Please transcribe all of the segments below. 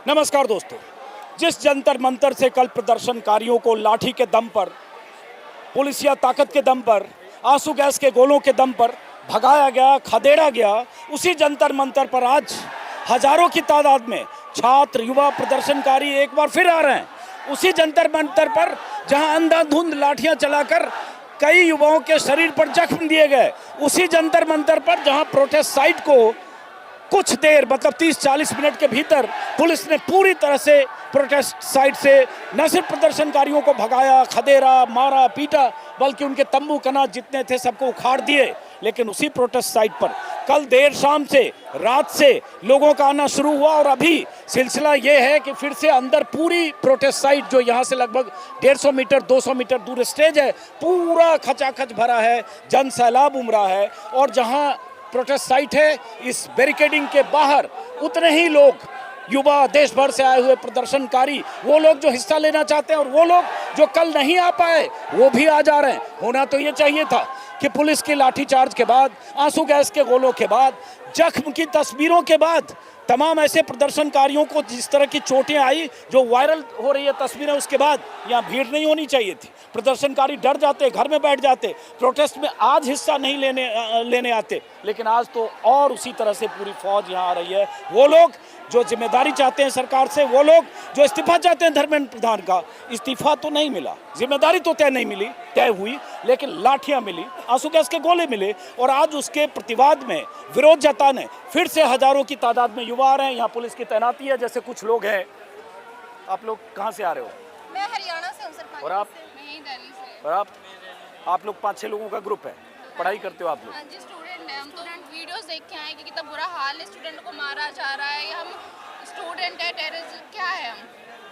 नमस्कार दोस्तों, जिस जंतर मंतर से कल प्रदर्शनकारियों को लाठी के दम पर, पुलिसिया ताकत के दम पर, आंसू गैस के गोलों के दम पर भगाया गया, खदेड़ा गया, उसी जंतर मंतर पर आज हजारों की तादाद में छात्र, युवा, प्रदर्शनकारी एक बार फिर आ रहे हैं। उसी जंतर मंतर पर जहां अंधाधुंध लाठियां चलाकर कई युवाओं के शरीर पर जख्म दिए गए, उसी जंतर मंतर पर जहां प्रोटेस्ट साइट को कुछ देर मतलब 30-40 मिनट के भीतर पुलिस ने पूरी तरह से प्रोटेस्ट साइट से न सिर्फ प्रदर्शनकारियों को भगाया, खदेड़ा, मारा, पीटा, बल्कि उनके तंबू कनात जितने थे सबको उखाड़ दिए। लेकिन उसी प्रोटेस्ट साइट पर कल देर शाम से, रात से लोगों का आना शुरू हुआ और अभी सिलसिला ये है कि फिर से अंदर पूरी प्रोटेस्ट साइट, जो यहाँ से लगभग 150 मीटर 200 मीटर दूर स्टेज है, पूरा खचाखच भरा है, जन सैलाब उमड़ा है। और जहाँ प्रोटेस्ट साइट है, इस बैरिकेडिंग के बाहर उतने ही लोग, युवा, देश भर से आए हुए प्रदर्शनकारी, वो लोग जो हिस्सा लेना चाहते हैं और वो लोग जो कल नहीं आ पाए वो भी आ जा रहे हैं। होना तो ये चाहिए था कि पुलिस की लाठीचार्ज के बाद, आंसू गैस के गोलों के बाद, जख्म की तस्वीरों के बाद, तमाम ऐसे प्रदर्शनकारियों को जिस तरह की चोटें आई, जो वायरल हो रही है तस्वीरें, उसके बाद यहाँ भीड़ नहीं होनी चाहिए थी। प्रदर्शनकारी डर जाते, घर में बैठ जाते, प्रोटेस्ट में आज हिस्सा नहीं लेने आते। लेकिन आज तो और उसी तरह से पूरी फौज यहाँ आ रही है। वो लोग जो जिम्मेदारी चाहते हैं सरकार से, वो लोग जो इस्तीफा चाहते हैं धर्मेंद्र प्रधान का, इस्तीफा तो नहीं मिला, जिम्मेदारी तो तय नहीं मिली, तय हुई, लेकिन लाठियां मिली, आंसू गैस के गोले मिले। और आज उसके प्रतिवाद में, विरोध जताने फिर से हजारों की तादाद में युवा आ रहे हैं। यहाँ पुलिस की तैनाती है, जैसे कुछ लोग हैं। आप लोग कहाँ से आ रहे हो? मैं हरियाणा से हूँ सर। और आप? मैं ही दिल्ली से। और आप लोग 5-6 लोगों का ग्रुप है, पढ़ाई करते हो आप लोग? हाँ जी, स्टूडेंट है हम। स्टूडेंट वीडियोस देख के आए कि कितना बुरा हाल है, स्टूडेंट को मारा जा रहा है। हम स्टूडेंट है, टेररिस्ट क्या है हम?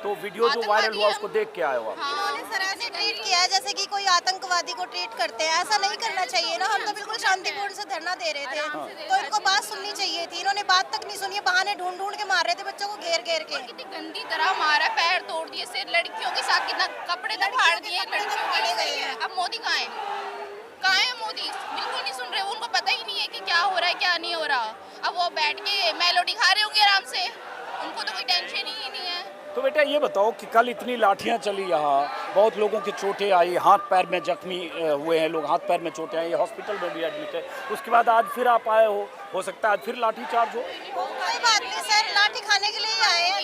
तो वीडियो जो वायरल हुआ उसको देख के आए हो आप? इन्होंने सर ऐसे ट्रीट किया है जैसे कि कोई आतंकवादी को ट्रीट करते हैं। ऐसा नहीं करना चाहिए ना। हम तो बिल्कुल शांतिपूर्ण से धरना दे रहे थे, तो इनको बात सुननी चाहिए थी। इन्होंने बात तक नहीं सुनी, बहाने ढूंढ ढूंढ के मार रहे थे बच्चों को, घेर घेर के। कितनी गंदी तरह मारा, पैर तोड़ दिए, सिर, लड़कियों के साथ कितना कपड़े तक फाड़ दिए लड़कियों के। अब मोदी कहाँ है? कहाँ है मोदी? बिल्कुल नहीं सुन रहे। उनको पता ही नहीं है कि क्या हो रहा है, क्या नहीं हो रहा। अब वो बैठ के मेलोडी खा रहे होंगे आराम से, उनको तो कोई टेंशन ही नहीं है। तो बेटा ये बताओ कि कल इतनी लाठियां चली, यहाँ बहुत लोगों की चोटें आई, हाथ पैर में जख्मी हुए हैं लोग, हाथ पैर में चोटें आई, हॉस्पिटल में भी एडमिट है। उसके बाद आज फिर आप आए हो सकता है आज फिर लाठी चार्ज हो? कोई बात नहीं सर, लाठी खाने के लिए आए हैं।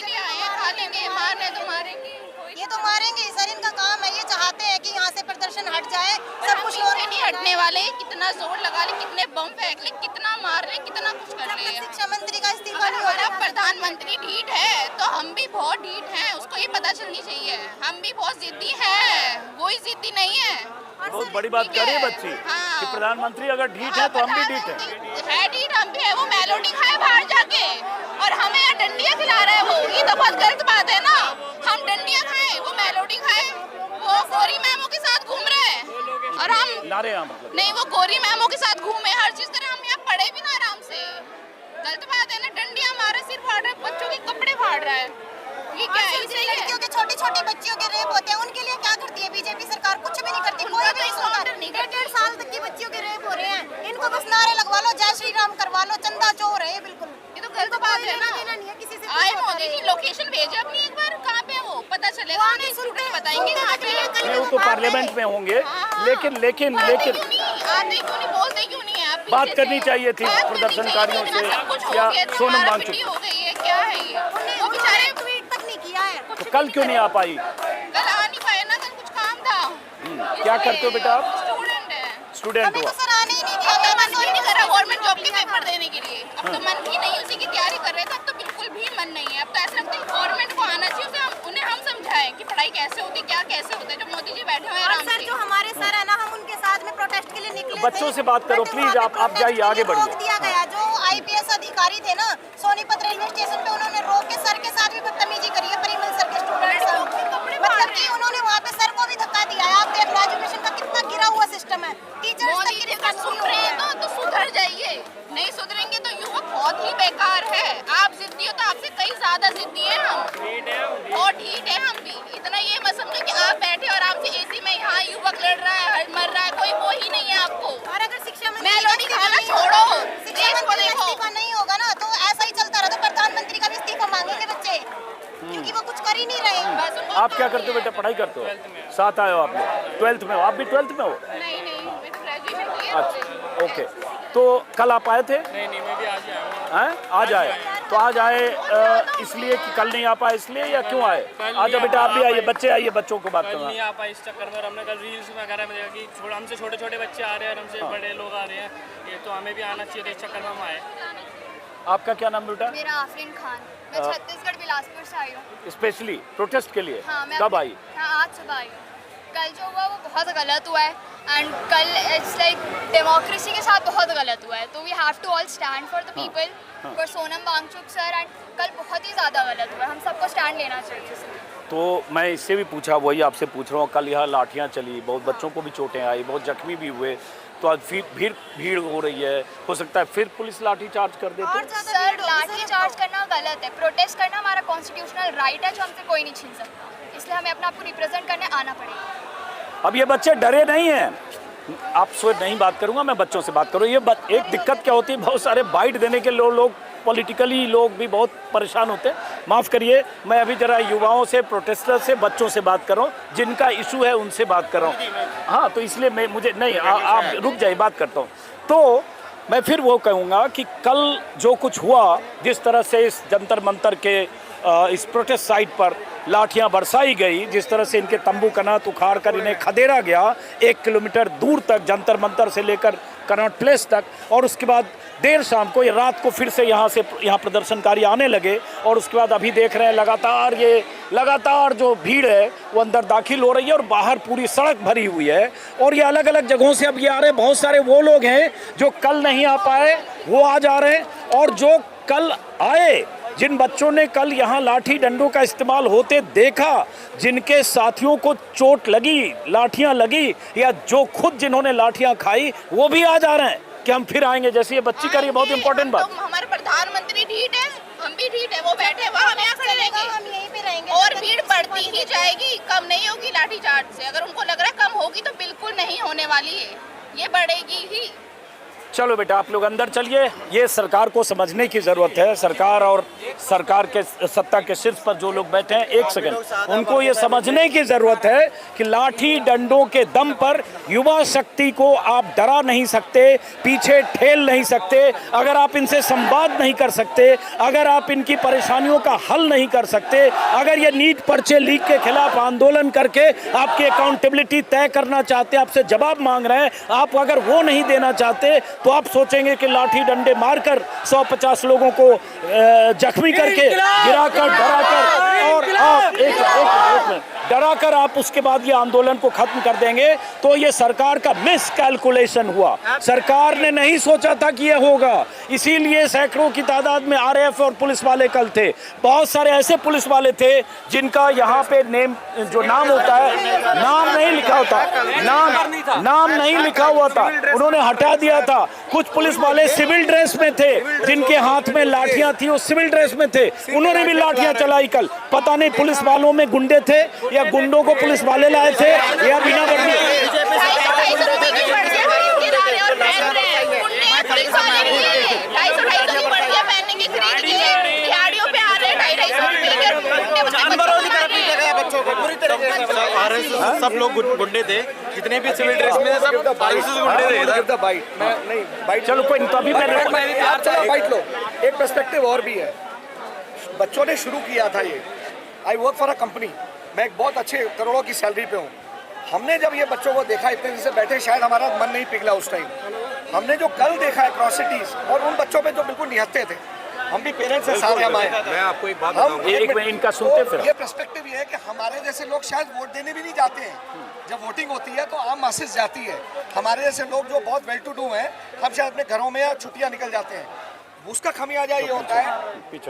खा लेंगे, मारने तो मारेंगे, ये तो मारेंगे सर, इनका काम है। ये चाहते हैं कि यहाँ से प्रदर्शन हट जाए, सब कुछ नहीं हटने वाले। कितना जोर लगा ले, कितने बम फेंक ले, कितना मार ले, कितना कुछ कर ले। शिक्षा मंत्री का इस्तीफा नहीं हो रहा, प्रधानमंत्री ढीठ है तो हम भी बहुत ढीठ हैं, उसको ये पता चलनी चाहिए। हम भी बहुत जिद्दी हैं, कोई जिद्दी नहीं है। बहुत बड़ी बात कर रही है बच्ची कि प्रधानमंत्री अगर ढीठ है तो हम भी ढीठ है। ढीठ हम भी है। वो मेलोडी खाए बाहर जाके और हमें यहाँ डंडियाँ खिला रहा है वो। ये तो बहुत गलत बात है ना। हम डंडियाँ खाएं, वो मेलोडी खाए। वो गोरी मैमों के साथ घूम रहे हैं और हम ला रहे हैं मतलब। नहीं, वो गोरी मैमों के साथ घूमे, हर चीज करें, हम यहाँ पढ़े भी ना आराम से। गलत बात है ना। डंडियाँ मारे, सिर फाड़ रहे, बच्चों के कपड़े फाड़ रहा है। ये क्या है? लड़कियों के, छोटी छोटी बच्चियों के रेप होते हैं, उनके लिए क्या करती है बीजेपी सरकार? कुछ भी नहीं करती। कोई भी नहीं। 1.5 साल तक की बच्चियों के रेप हो रहे हैं। इनको बस नारे लगवा लो, जय श्री राम करवा लो, चंदा चोर है ये। बिल्कुल ये तो गलत बात है ना। किसी से आए मोदी जी, लोकेशन भेजे अपनी एक बार, कहाँ पे वो पता चलेगा, उन्हें स्टूडेंट बताएंगे कहाँ पे। वो तो पार्लियामेंट में होंगे, लेकिन आते क्यों नहीं, बोलते क्यों नहीं है? आप बात करनी चाहिए थी प्रदर्शनकारियों से। या सोनम वांगचुक हो गई है, क्या है ये? वो बेचारे ट्वीट तक नहीं किया है। तो कल क्यों नहीं आ पाई? कल आ नहीं पाए ना, कल कुछ काम था। क्या करते हो बेटा आप? स्टूडेंट है। स्टूडेंट हो? सर आने ही नहीं दिया। मन ही नहीं कर रहा गवर्नमेंट जॉब के पेपर देने के लिए। अब तो मन भी नहीं, उसी की तैयारी कर रहे थे। अब तो बिल्कुल भी मन नहीं है। अब तो ऐसा लगता है गवर्नमेंट को आना चाहिए, उन्हें हम समझाएं कि पढ़ाई कैसे होती, क्या कैसे होता है। जो मोदी जी बैठे हुए हैं आराम से। जो हमारे सर है ना, हम उनके साथ में प्रोटेस्ट के लिए निकले। बच्चों से बात करो प्लीज, आप जाइए, आगे बढ़िए। रोक दिया गया। जो IPS अधिकारी थे ना, सोनीपत रेलवे स्टेशन पे, उन्होंने रोक के सर के साथ भी बदतमीजी करी है, परिमल सर के स्टूडेंट। मतलब कि उन्होंने वहाँ पे सर को भी धक्का दिया है। आप देख लो एजुकेशन का कितना गिरा हुआ सिस्टम है। टीचर्स तक की रिस्पेक्ट सुन रहे हैं तो सुधर जाइए। नहीं सुधरेंगे तो युवक बहुत ही बेकार है। आप जिद्दी हो तो आपसे कई ज्यादा जिद्दी है हम, और ढीठ है हम भी। इतना ये मत समझो कि आप बैठे और आपसे AC में यहाँ युवक लड़ रहा है, मर रहा है, कोई वो ही नहीं है आपको। और अगर शिक्षा मंत्री मेलोडी खाना छोड़ो, शिक्षा मंत्री का इस्तीफा नहीं होगा ना, तो ऐसा ही चलता रहा तो प्रधानमंत्री का भी इस्तीफा मांगेंगे बच्चे। कि वो कुछ कर ही नहीं रहे। आप क्या करते हो बेटा, पढ़ाई करते हो? साथ आए हो आप लोग, 12th में हो? आप भी 12th में हो? नहीं मैं तो ग्रेजुएशन की है। अच्छा ओके, तो कल आप आए थे? नहीं मैं भी आज ही आया हूँ। हैं आज आए, तो आज आए इसलिए कि कल नहीं आ पाए इसलिए, या क्यों आए? आ जाओ बेटा, आप भी आइए, बच्चे आइए, बच्चों को बात कल करना। नहीं आ पाए इस चक्कर में, और हमने कल रील्स वगैरह में देखा कि हमसे छोटे छोटे बच्चे आ रहे हैं और हमसे बड़े लोग आ रहे हैं, ये तो हमें भी आना चाहिए, तो इस चक्कर में हम आए। आपका क्या नाम बेटा? मेरा आफरीन खान, मैं छत्तीसगढ़ बिलासपुर से आई हूँ। स्पेशली प्रोटेस्ट के लिए? हाँ, मैं कब आई? हाँ, आज सुबह आई हूँ। कल जो हुआ वो बहुत गलत हुआ है, एंड कल इट्स लाइक डेमोक्रेसी के साथ बहुत गलत हुआ है, तो we have to all stand for the people, for Sonam Wangchuk sir, and कल बहुत ही ज़्यादा गलत हुआ है, हम सबको स्टैंड लेना चाहिए। तो मैं इससे भी पूछा, वही आपसे पूछ रहा हूँ, कल यहाँ लाठियाँ चली, बहुत बच्चों को भी चोटें आई, बहुत जख्मी भी हुए, तो आज फिर भीड़ हो रही है, हो सकता है फिर पुलिस लाठी चार्ज कर दे तो? सर, लाठी चार्ज करना गलत है, प्रोटेस्ट करना हमारा कॉन्स्टिट्यूशनल राइट है जो हमसे कोई नहीं छीन सकता, इसलिए हमें अपने आप को रिप्रेजेंट करने आना पड़ेगा। अब ये बच्चे डरे नहीं हैं, आपसे नहीं बात करूंगा, मैं बच्चों से बात करूँ। एक दिक्कत क्या होती है, बहुत सारे बाइट देने के लोग पॉलिटिकली लोग भी बहुत परेशान होते हैं, माफ़ करिए, मैं अभी जरा युवाओं से, प्रोटेस्टर से, बच्चों से बात कर रहा हूँ, जिनका इशू है उनसे बात कर रहा हूँ। हाँ, तो इसलिए आप रुक जाइए, बात करता हूँ। तो मैं फिर वो कहूँगा कि कल जो कुछ हुआ, जिस तरह से इस जंतर मंतर के इस प्रोटेस्ट साइट पर लाठियां बरसाई गई, जिस तरह से इनके तंबू कनात उखाड़ कर इन्हें खदेड़ा गया 1 किलोमीटर दूर तक, जंतर मंतर से लेकर कनॉट प्लेस तक, और उसके बाद देर शाम को या रात को फिर से यहाँ प्रदर्शनकारी आने लगे, और उसके बाद अभी देख रहे हैं लगातार जो भीड़ है वो अंदर दाखिल हो रही है और बाहर पूरी सड़क भरी हुई है, और ये अलग अलग जगहों से अब ये आ रहे हैं। बहुत सारे वो लोग हैं जो कल नहीं आ पाए, वो आज आ रहे हैं, और जो कल आए, जिन बच्चों ने कल यहाँ लाठी डंडों का इस्तेमाल होते देखा, जिनके साथियों को चोट लगी, लाठियाँ लगी, या जो खुद जिन्होंने लाठियाँ खाई, वो भी आज आ रहे हैं कि हम फिर आएंगे। जैसे ये बच्ची कर रही है, बहुत इंपॉर्टेंट बात। तो हमारे प्रधानमंत्री ढीठ है, हम भी ढीठ है, वो बैठे वहाँ हमें आकर रहेंगे, हम यहीं पे रहेंगे और भीड़ बढ़ती ही जाएगी, कम नहीं होगी लाठीचार्ज से। अगर उनको लग रहा है कम होगी, तो बिल्कुल नहीं होने वाली है, ये बढ़ेगी ही। चलो बेटा, आप लोग अंदर चलिए। ये सरकार को समझने की ज़रूरत है, सरकार और सरकार के सत्ता के शीर्ष पर जो लोग बैठे हैं, एक सेकंड, उनको ये समझने की ज़रूरत है कि लाठी डंडों के दम पर युवा शक्ति को आप डरा नहीं सकते, पीछे ठेल नहीं सकते। अगर आप इनसे संवाद नहीं कर सकते, अगर आप इनकी परेशानियों का हल नहीं कर सकते, अगर ये नीट पर्चे लीक के खिलाफ आंदोलन करके आपकी अकाउंटेबिलिटी तय करना चाहते हैं, आपसे जवाब मांग रहे हैं, आप अगर वो नहीं देना चाहते, तो आप सोचेंगे कि लाठी डंडे मारकर 150 लोगों को जख्मी करके, गिराकर, डराकर, और आप एक मिनट डराकर आप उसके बाद ये आंदोलन को खत्म कर देंगे, तो ये सरकार का मिस कैलकुलेशन हुआ। सरकार ने नहीं सोचा था कि ये होगा, इसीलिए सैकड़ों की तादाद में आरएएफ और पुलिस वाले कल थे। बहुत सारे ऐसे पुलिस वाले थे जिनका यहाँ पे जो नाम होता है, नाम नहीं लिखा होता, नाम नहीं लिखा हुआ था, उन्होंने हटा दिया था। कुछ पुलिस वाले सिविल ड्रेस में थे, जिनके हाथ में लाठियां थी, वो सिविल ड्रेस में थे, उन्होंने भी लाठियां चलाई कल। पता नहीं पुलिस वालों में गुंडे थे या गुंडों को पुलिस वाले लाए थे, या बिना सब लोग गुंडे थे, जितने भी सिविल ड्रेस में सब गुंडे थे। चलो कोई नहीं, तो अभी बाइट लो। एक पर्सपेक्टिव और भी है, बच्चों ने शुरू किया था ये। I work for a company, मैं एक बहुत अच्छे करोड़ों की सैलरी पे हूँ। हमने जब ये बच्चों को देखा, इतने दिन से बैठे, शायद हमारा मन नहीं पिघला उस टाइम। हमने जो कल देखा एट्रॉसिटीज, और उन बच्चों पे जो बिल्कुल निहत्ते थे, हम भी पेरेंट्स से सारे हम आए। मैं आपको एक बात बताऊंगा, एक मिनट इनका सुनते फिर। ये पर्सपेक्टिव ये है कि हमारे जैसे लोग शायद वोट देने भी नहीं जाते हैं। जब वोटिंग होती है तो आम मासेस जाती है, हमारे जैसे लोग जो बहुत वेल टू डू हैं, हम शायद अपने घरों में या छुट्टियां निकल जाते हैं। उसका खमियाजा ये होता है,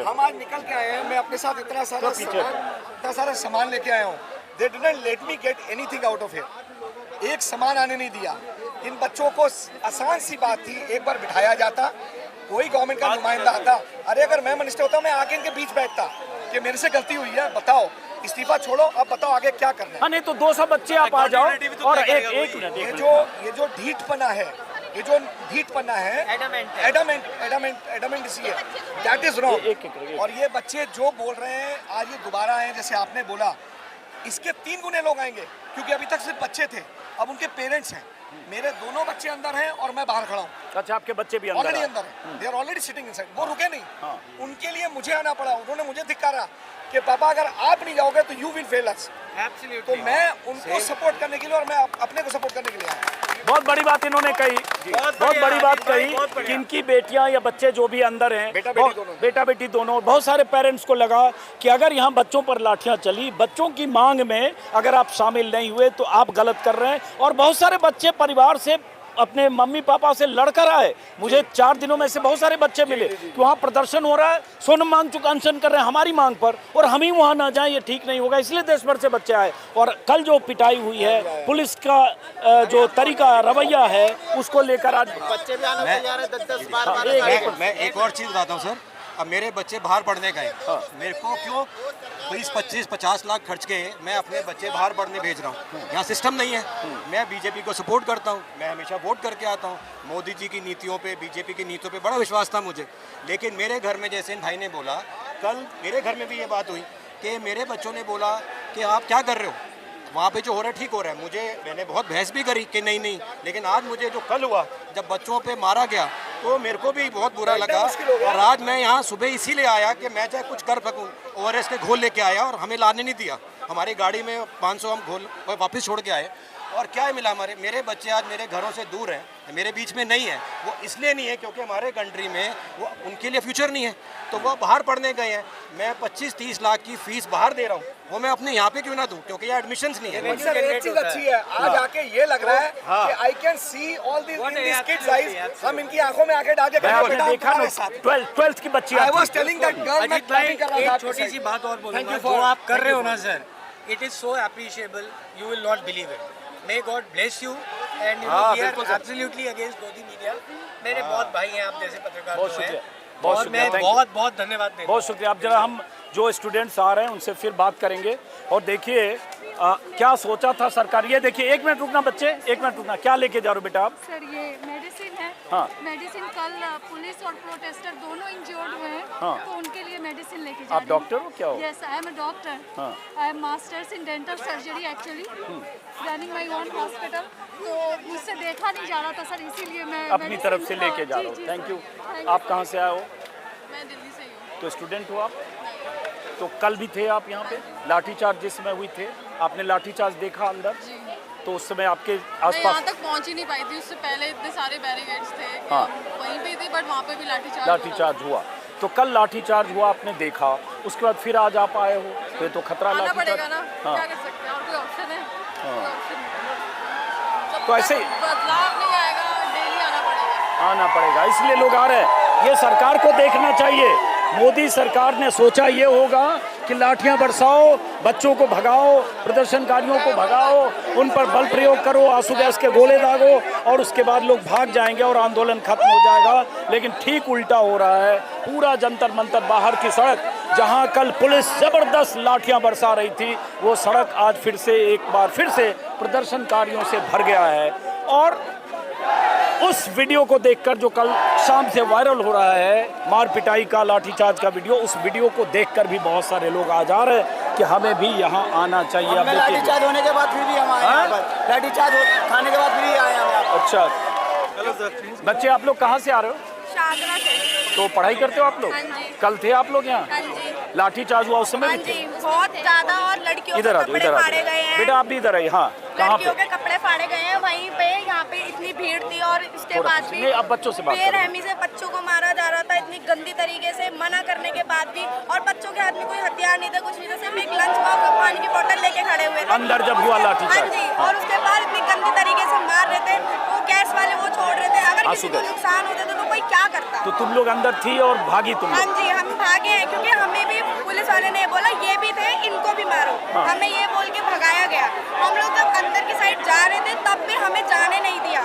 हम आज निकल के आए हैं, मैं अपने साथ इतना सारा सामान लेके आया हूँ। They didn't let me get anything out of here. एक सामान आने नहीं दिया। इन बच्चों को आसान सी बात थी, एक बार बिठाया जाता, कोई गवर्नमेंट का नुमाइंदा आता, अरे अगर मैं मिनिस्टर होता मैं आके इनके बीच बैठता कि मेरे से गलती हुई है, बताओ, इस्तीफा छोड़ो, अब बताओ आगे क्या करना है। हाँ, नहीं तो 200 बच्चे आप आ जाओ। और एक मिनट, ये जो ढीठपना है, ये जो ढीठ पन्ना है, एडामेंट इसी है, दैट इज रॉन्ग। और ये बच्चे जो बोल रहे हैं आज ये दोबारा आए, जैसे आपने बोला, इसके 3 गुने लोग आएंगे, क्योंकि अभी तक सिर्फ बच्चे थे, अब उनके पेरेंट्स हैं। मेरे दोनों बच्चे अंदर हैं और मैं बाहर खड़ा हूँ। अच्छा, आपके बच्चे भी अंदर ऑलरेडी अंदर हैं, they are already sitting inside. वो रुके नहीं, उनके लिए मुझे आना पड़ा। उन्होंने मुझे धिक्कारा कि पापा अगर आप नहीं जाओगे तो यू विल फेल अस। तो मैं उनको सपोर्ट करने के लिए और मैं अपने को सपोर्ट करने के लिए आया। बहुत बड़ी बात इन्होंने कही, बहुत बड़ी बात कही कि इनकी बेटियां या बच्चे जो भी अंदर हैं, बेटा बेटी दोनों, बहुत सारे पेरेंट्स को लगा कि अगर यहाँ बच्चों पर लाठियां चली, बच्चों की मांग में अगर आप शामिल नहीं हुए तो आप गलत कर रहे हैं। और बहुत सारे बच्चे परिवार से अपने मम्मी पापा से लड़कर आए। मुझे 4 दिनों में से बहुत सारे बच्चे मिले कि वहाँ प्रदर्शन हो रहा है, सोनम वांगचुक अनशन कर रहे हैं हमारी मांग पर, और हम ही वहाँ ना जाएं, ये ठीक नहीं होगा। इसलिए देश भर से बच्चे आए। और कल जो पिटाई हुई है, पुलिस का जो तरीका रवैया है, उसको लेकर आज बच्चे भी आने तैयार है 10-10 बार। मैं एक और चीज़ बताता हूँ सर। अब मेरे बच्चे बाहर पढ़ने गए, मेरे को क्यों 20-25-50 लाख खर्च के मैं अपने बच्चे बाहर पढ़ने भेज रहा हूँ? यहाँ सिस्टम नहीं है। मैं बीजेपी को सपोर्ट करता हूँ, मैं हमेशा वोट करके आता हूँ। मोदी जी की नीतियों पे, बीजेपी की नीतियों पे बड़ा विश्वास था मुझे। लेकिन मेरे घर में, जैसे इन भाई ने बोला, कल मेरे घर में भी ये बात हुई कि मेरे बच्चों ने बोला कि आप क्या कर रहे हो, वहाँ पे जो हो रहा है ठीक हो रहा है। मैंने बहुत बहस भी करी कि नहीं, लेकिन आज मुझे जो कल हुआ, जब बच्चों पे मारा गया, तो मेरे को भी बहुत बुरा लगा। और आज मैं यहाँ सुबह इसीलिए आया कि मैं चाहे कुछ कर सकूँ। ORS के घोल लेके आया और हमें लाने नहीं दिया। हमारी गाड़ी में 500 हम घोल वापस छोड़ के आए। और क्या मिला, मेरे बच्चे आज मेरे घरों से दूर हैं, मेरे बीच में नहीं है। वो इसलिए नहीं है क्योंकि हमारे कंट्री में वो उनके लिए फ्यूचर नहीं है, तो वो बाहर पढ़ने गए हैं। मैं 25-30 लाख की फीस बाहर दे रहा हूँ, वो मैं अपने यहाँ पे क्यों ना दूँ, क्योंकि यहाँ एडमिशंस नहीं है। सर, एक चीज अच्छी है, आज आके ये लग रहा है कि I can see all this kids eyes. हम इनकी आंखों में आके डाल के देखा ना, 12th की बच्ची I was telling that girl, मैं प्लानिंग कर रहा था। छोटी सी बात और बोलूंगा, जो आप कर रहे हो ना sir, it is so appreciable, you will not believe it. May God bless you and you know we are absolutely against Godi media। मेरे बहुत भाई हैं आप जैसे पत्रकार बहुत जो शुक्रिया, हैं, बहुत और शुक्रिया, मैं बहुत धन्यवाद देता हूं। बहुत शुक्रिया। अब जरा हम जो स्टूडेंट्स आ रहे हैं उनसे फिर बात करेंगे। और देखिए क्या सोचा था सरकार। ये देखिए, 1 मिनट रुकना बच्चे, 1 मिनट रुकना। क्या लेके जा रहे हो बेटा आप? सर ये मेडिसिन है। हाँ। मेडिसिन कल पुलिस और प्रोटेस्टर दोनों इंजर्ड हुए हैं। हाँ। तो उनके लिए मेडिसिन लेके जा आप डॉक्टर हो क्या हो? Yes, I am a doctor. हाँ। I am masters in dental surgery actually, running my own hospital. तो मुझसे देखा नहीं जा रहा था सर, इसीलिए मैं अपनी तरफ से लेके जा रहा हूँ। Thank you. आप कहाँ से आए हो? मैं दिल्ली से ही हूँ। तो स्टूडेंट हो आप? तो कल भी थे आप यहाँ पे? लाठीचार्ज जिस समय हुई थे, आपने लाठीचार्ज देखा अंदर? जी। तो उस समय आपके मैं आसपास? यहाँ तक पहुँच ही नहीं पाई थी, उससे पहले इतने सारे बैरिकेड्स थे। हाँ। वहीं पे थी, बट वहाँ पे भी लाठीचार्ज हुआ। तो कल लाठीचार्ज हुआ, आपने देखा, उसके बाद फिर आज आप आए हो, तो ये तो खतरा आना लाठीचार्ज। पड़ेगा ना, हाँ। क्या कर सकते हैं, और कोई ऑप्शन है? हाँ। कोई ऑप्शन नहीं। जब तो ऐसे तक बदलाव नहीं आएगा, डेली आना पड़ेगा। इसलिए लोग आ रहे हैं। ये सरकार को देखना चाहिए। मोदी सरकार ने सोचा ये होगा कि लाठियां बरसाओ, बच्चों को भगाओ, प्रदर्शनकारियों को भगाओ, उन पर बल प्रयोग करो, आंसू गैस के गोले दागो, और उसके बाद लोग भाग जाएंगे और आंदोलन खत्म हो जाएगा। लेकिन ठीक उल्टा हो रहा है। पूरा जंतर मंतर, बाहर की सड़क जहां कल पुलिस जबरदस्त लाठियां बरसा रही थी, वो सड़क आज फिर से एक बार फिर से प्रदर्शनकारियों से भर गया है। और उस वीडियो को देखकर जो कल शाम से वायरल हो रहा है, मार पिटाई का, लाठीचार्ज का वीडियो, उस वीडियो को देखकर भी बहुत सारे लोग आ जा रहे हैं कि हमें भी यहाँ आना चाहिए। अब लाठीचार्ज होने के बाद फिर भी हम आए, लाठीचार्ज खाने के बाद फिर भी आए हम। अच्छा, बच्चे आप लोग कहाँ से आ रहे हो? शादरा से। तो पढ़ाई करते हो आप लोग? हाँ जी। कल थे आप लोग यहाँ? हाँ जी। लाठीचार्ज हुआ उस समय? हाँ जी, बहुत ज्यादा। और लड़कियों इधर के आ जाओ, कपड़े इधर आ फाड़े गए जाओ हैं। बेटा, आप भी इधर आइए। हाँ, कहाँ लड़कियों पे? के कपड़े फाड़े गए हैं वहीं पे। यहाँ पे इतनी भीड़ थी और इसके थोड़ा बाद पीछे। भी नहीं, अब बच्चों से बात करो। बेरहमी से बच्चों को मारा जा रहा था, इतनी गंदी तरीके से, मना करने के बाद भी। और बच्चों के हाथ में कोई हथियार नहीं था, कुछ नहीं था, सिर्फ एक लंच बॉक्स और पानी की बोतल लेके खड़े हुए थे अंदर जब हुआ लाठीचार्ज। हाँ जी। और उसके बाद इतनी गंदी तरीके से मार रहे थे। वो गैस वाले वो छोड़ रहे थे। अगर किसी को नुकसान होता तो कोई क्या करता? तो तुम लोग अंदर थी और भागी तुम हाँ लोग? जी, हम भागे हैं क्योंकि हमें भी पुलिस वाले ने बोला ये भी थे, इनको भी मारो। हाँ। हमें ये बोल के भगाया गया। हम लोग जब अंदर की साइड जा रहे थे तब भी हमें जाने नहीं दिया।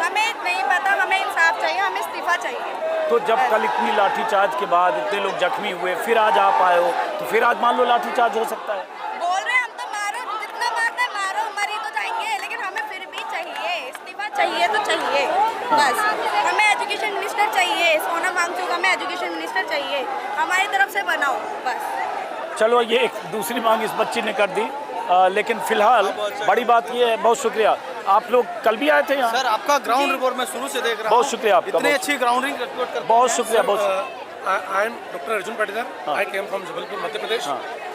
हमें नहीं पता, हमें इंसाफ चाहिए, हमें इस्तीफा चाहिए। तो जब कल इतनी लाठीचार्ज के बाद इतने लोग जख्मी हुए, फिर आज आप आए हो, तो फिर आज मान लो लाठीचार्ज हो सकता है? बोल रहे हैं हम तो मारो, जितना मारना है मारो, मरी तो जाएंगे, लेकिन हमें फिर भी चाहिए इस्तीफा, चाहिए तो चाहिए। बस हमें एजुकेशन मिनिस्टर चाहिए, सोनम वांगचुक हमें एजुकेशन मिनिस्टर चाहिए, हमारी तरफ से बनाओ बस। चलो ये एक दूसरी मांग इस बच्ची ने कर दी, लेकिन फिलहाल बड़ी बात ये है, बहुत शुक्रिया। आप लोग कल भी आए थे यहाँ? सर आपका ग्राउंड रिपोर्ट मैं शुरू से देख रहा हूँ। बहुत शुक्रिया आपका, इतनी अच्छी ग्राउंडिंग रिपोर्ट कर। बहुत शुक्रिया, बहुत I am doctor Arjun Patidar, I came from Jabalpur Madhya Pradesh,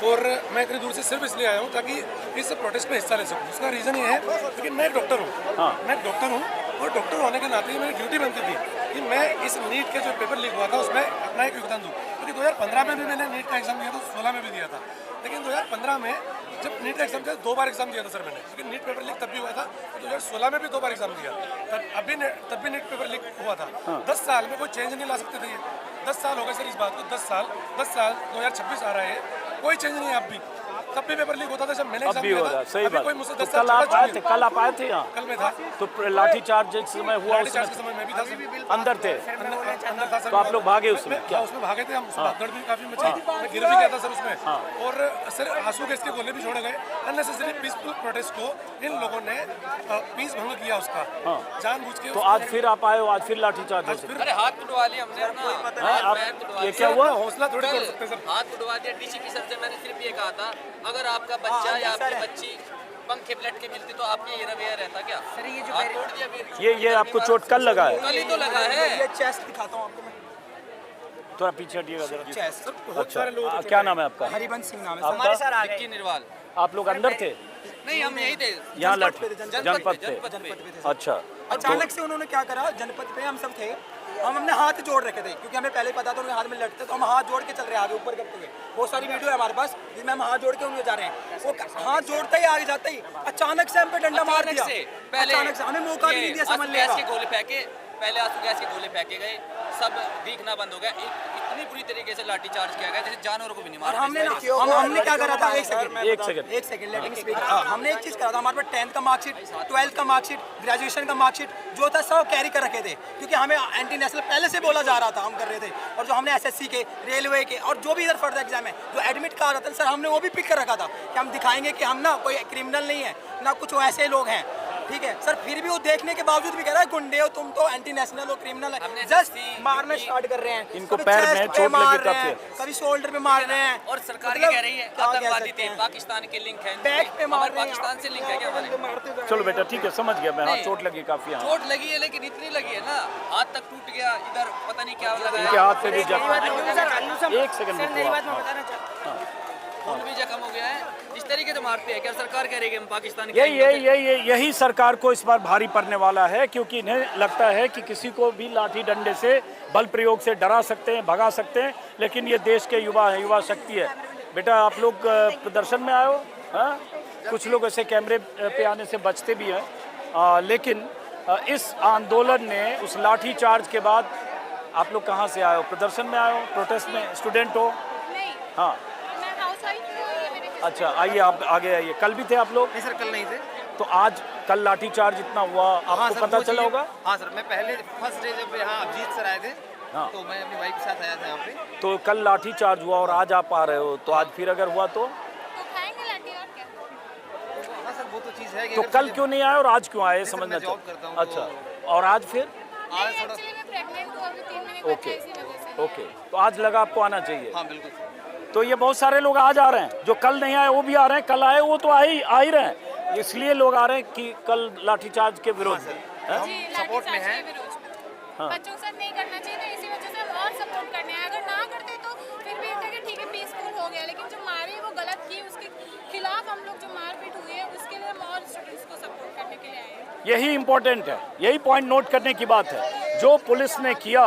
और मैं इतनी दूर से सिर्फ इसलिए आया हूँ ताकि इस प्रोटेस्ट में हिस्सा ले सकूँ। उसका रीज़न ये है क्योंकि मैं डॉक्टर हूँ, मैं डॉक्टर हूँ, और डॉक्टर होने के नाते मेरी ड्यूटी बनती थी कि मैं इस नीट के जो पेपर लीक हुआ था उसमें अपना एक योगदान दूँ। क्योंकि 2015 में भी मैंने नीट का एग्जाम दिया था, 16 में भी दिया था, लेकिन 2015 में जब नीट का एग्जाम दिया 2 बार एग्जाम दिया था सर मैंने, क्योंकि नीट पेपर लीक तब भी हुआ था, तो 2016 में भी 2 बार एग्जाम दिया, तब भी नीट पेपर लीक हुआ था। 10 साल में कोई चेंज नहीं ला सकते थे ये, 10 साल हो गए सर इस बात को, 10 साल 2026 आ रहा है, कोई चेंज नहीं है अब भी। तब भी पेपर लीक होता था जब मैंने अब एग्जाम भी दिया हो रहा था, है, सही बात। कोई मुझसे तो 10 साल कल आप छोटा आए थे, नहीं। कल आप आए थे यहाँ? कल में था, तो लाठी चार्ज जिस समय हुआ लाठी उस चार्ज के समय समय मैं भी था सर, अंदर थे, अंदर था सर। तो आप लोग भागे उसमें क्या? उसमें भागे थे हम, भागदौड़ भी काफी मची, मैं गिर भी गया था सर उसमें, और सर आंसू गैस के गोले भी छोड़े गए। अननेसेसरी पीसफुल प्रोटेस्ट को इन लोगों ने पीस भंग किया उसका, जानबूझ के। तो आज फिर आप आए हो, आज फिर लाठी चार्ज हो सकता अरे हाथ तुड़वा लिया हमने अपना, है? आप ये क्या हुआ? हौसला थोड़ी तोड़ सकते सर। हाथ तुड़वा दिया। डीसीपी सर से मैंने सिर्फ ये कहा था, अगर आपका बच्चा या आपकी बच्ची पंखे पलट के मिलती तो आपके ये रवैया रहता क्या? सर ये जो हाथ तोड़ दिया फिर। ये आपको चोट कल लगा है? कल ही तो लगा है। ये चेस्ट दिखाता हूँ आपको मैं। थोड़ा पीछे हटिएगा जरा। चेस्ट अच्छा, क्या नाम है आपका? हरिवंश सिंह नाम है। आपका? हमारे सर आ विक्की निर्वाल। आप लोग अंदर थे? नहीं हम यही थे, यहाँ लाठी जनपद पे? पे। अच्छा, अचानक से उन्होंने क्या करा, जनपद पे हम सब थे, हम हमने हाथ जोड़ रखे थे क्योंकि हमें पहले पता था उनके हाथ में लटते, तो हम हाथ जोड़ के चल रहे हैं आगे ऊपर करते हुए। बहुत सारी वीडियो है हमारे पास जिसमें हम हाथ जोड़ के उनके जा रहे हैं, वो हाथ जोड़ते ही आगे जाते ही अचानक से हम पे डंडा मार दिया। अचानक से हमें मौका भी नहीं दिया समझने का। के गोले फेंके, पहले आंसू गैस के गोले फेंके गए, सब दिखना बंद हो गया। इतनी बुरी तरीके से लाठी चार्ज किया गया जैसे जानवरों को भी नहीं मारा। हमने क्या करा था, एक सेकंड लेटिंग स्पीक। हमने एक चीज करा था, हमारे पास 10th का मार्कशीट, 12th का मार्कशीट, ग्रेजुएशन का मार्कशीट जो था सब कैरी कर रखे थे, क्योंकि हमें एंटी नेशनल पहले से बोला जा रहा था, हम कर रहे थे। और जो हमने एसएससी के, रेलवे के और जो भी इधर फर्दर एग्जाम है जो एडमिट कार्ड आता है सर, हमने वो भी पिक कर रखा था कि हम दिखाएंगे कि हम ना कोई क्रिमिनल नहीं है, ना कुछ ऐसे लोग हैं, ठीक है सर। फिर भी वो देखने के बावजूद भी कह रहा है गुंडे हो तुम, तो एंटी नेशनल हो, क्रिमिनल है, जस्ट मारना स्टार्ट कर रहे हैं। इनको पैर में चोट लगी तब से, कभी शोल्डर पे मार रहे हैं, और सरकार ये कह रही है आतंकवादी थे, पाकिस्तान के लिंक है, बैक पे मार रहे हैं, पाकिस्तान से लिंक है क्या हमारे? चलो बेटा ठीक है, समझ गया मैं। हाँ, चोट लगी काफी यहाँ, चोट लगी है लेकिन इतनी लगी है ना, हाथ तक टूट गया, इधर पता नहीं क्या लगा इनके है, हाथ पे भी जख्म। एक सेकंड खून भी जख्म हो गया है। इस तरीके से मारते हैं क्या? सरकार कह रही है कि हम पाकिस्तान के यही सरकार को इस बार भारी पड़ने वाला है, क्योंकि इन्हें लगता है कि किसी को भी लाठी डंडे से, बल प्रयोग से डरा सकते हैं, भगा सकते हैं, लेकिन ये देश के युवा हैं, युवा शक्ति है। बेटा आप लोग प्रदर्शन में आए हो, हाँ? कुछ लोग ऐसे कैमरे पे आने से बचते भी हैं, लेकिन इस आंदोलन ने, उस लाठी चार्ज के बाद आप लोग कहाँ से आए हो? प्रदर्शन में आए हो, प्रोटेस्ट में, स्टूडेंट हो? हाँ अच्छा, आइए आप आगे आइए। कल भी थे आप लोग? नहीं सर कल नहीं थे। तो आज कल लाठी चार्ज इतना हुआ, आपको पता चला होगा? हाँ सर, मैं पहले फर्स्ट डे जब यहाँ अभिजीत सर आए थे, हाँ, तो मैं अपनी वाइफ के साथ आया था यहाँ पे। तो कल लाठी चार्ज हुआ और आज आप आ रहे हो, तो आज फिर अगर हुआ तो खाएंगे लाठी और क्या? हाँ सर वो तो चीज़ है कि तो कल क्यों नहीं आए और आज क्यों आए, समझना जॉब करता हूँ। अच्छा, और आज फिर? एक्चुअली मैं प्रेग्नेंट हूँ, अभी 3 महीने बच्चा है, इसी वजह से। ओके, तो आज लगा आपको आना चाहिए। हाँ बिल्कुल। तो ये बहुत सारे लोग आज आ रहे हैं, जो कल नहीं आए वो भी आ रहे हैं, कल आए वो तो आ ही रहे हैं, इसलिए लोग आ रहे हैं कि कल लाठीचार्ज के विरोध में। सपोर्ट में है, बच्चों के साथ नहीं करना चाहिए, तो इसी वजह से हम और सपोर्ट करने हैं। अगर ना करते तो फिर भी ये ठीक है, पीसफुल हो गया, लेकिन जो मारे वो गलत की, उसके खिलाफ हम लोग जो मारपीट हुई है उसके लिए हम और स्टूडेंट्स को सपोर्ट करने के लिए आए हैं। यही इम्पोर्टेंट है, यही पॉइंट नोट करने की बात है। जो पुलिस ने किया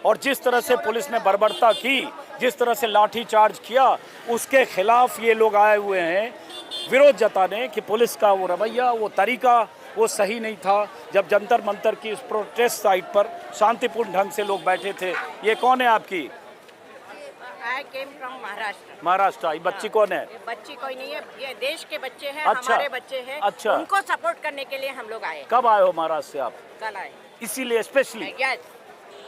और जिस तरह से पुलिस ने बर्बरता की, जिस तरह से लाठी चार्ज किया, उसके खिलाफ ये लोग आए हुए हैं विरोध जताने कि पुलिस का वो रवैया, वो तरीका वो सही नहीं था। जब जंतर मंतर की इस प्रोटेस्ट साइट पर शांतिपूर्ण ढंग से लोग बैठे थे। ये कौन है आपकी? आई केम फ्रॉम महाराष्ट्र। महाराष्ट्र। ये बच्ची कौन है? ये बच्ची कोई नहीं है, ये देश के बच्चे हैं। अच्छा, हमारे बच्चे हैं। अच्छा, उनको सपोर्ट करने के लिए हम लोग आए। कब आए हो महाराष्ट्र से आप? कल आए। इसीलिए स्पेशली? यस।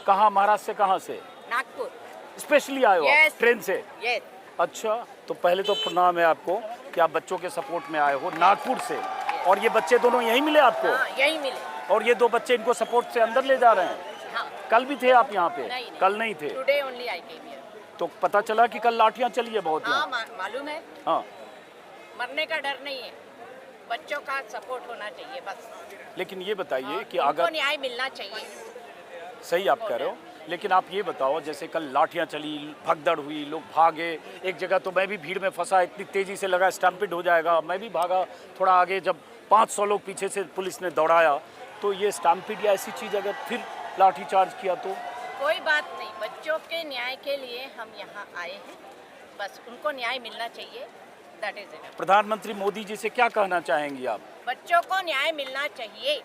कहाँ महाराष्ट्र से? कहाँ से? नागपुर। स्पेशली आए हो? यस। ट्रेन से? यस। अच्छा, तो पहले तो प्रणाम है आपको कि आप बच्चों के सपोर्ट में आए हो नागपुर से। और ये बच्चे दोनों यहीं मिले आपको? हाँ, यहीं मिले। और ये 2 बच्चे इनको सपोर्ट से अंदर ले जा रहे हैं। हाँ। कल भी थे आप यहाँ पे? नहीं। कल नहीं थे। Today only I came here. तो पता चला कि कल लाठियाँ चली है बहुत हाँ, यहाँ। मालूम है। हाँ, मरने का डर नहीं है, बच्चों का सपोर्ट होना चाहिए बस। लेकिन ये बताइए कि उनको अगर न्याय मिलना चाहिए। सही आप कह रहे हो, लेकिन आप ये बताओ जैसे कल लाठियाँ चली, भगदड़ हुई, लोग भागे, एक जगह तो मैं भी भीड़ में फंसा, इतनी तेज़ी से लगा स्टम्पिड हो जाएगा, मैं भी भागा थोड़ा आगे, जब 500 लोग पीछे से पुलिस ने दौड़ाया, तो ये स्टम्पिड या ऐसी चीज़ अगर फिर लाठी चार्ज किया तो? कोई बात नहीं, बच्चों के न्याय के लिए हम यहाँ आए हैं, बस उनको न्याय मिलना चाहिए, दैट इज इट। प्रधानमंत्री मोदी जी से क्या कहना चाहेंगी आप? बच्चों को न्याय मिलना चाहिए।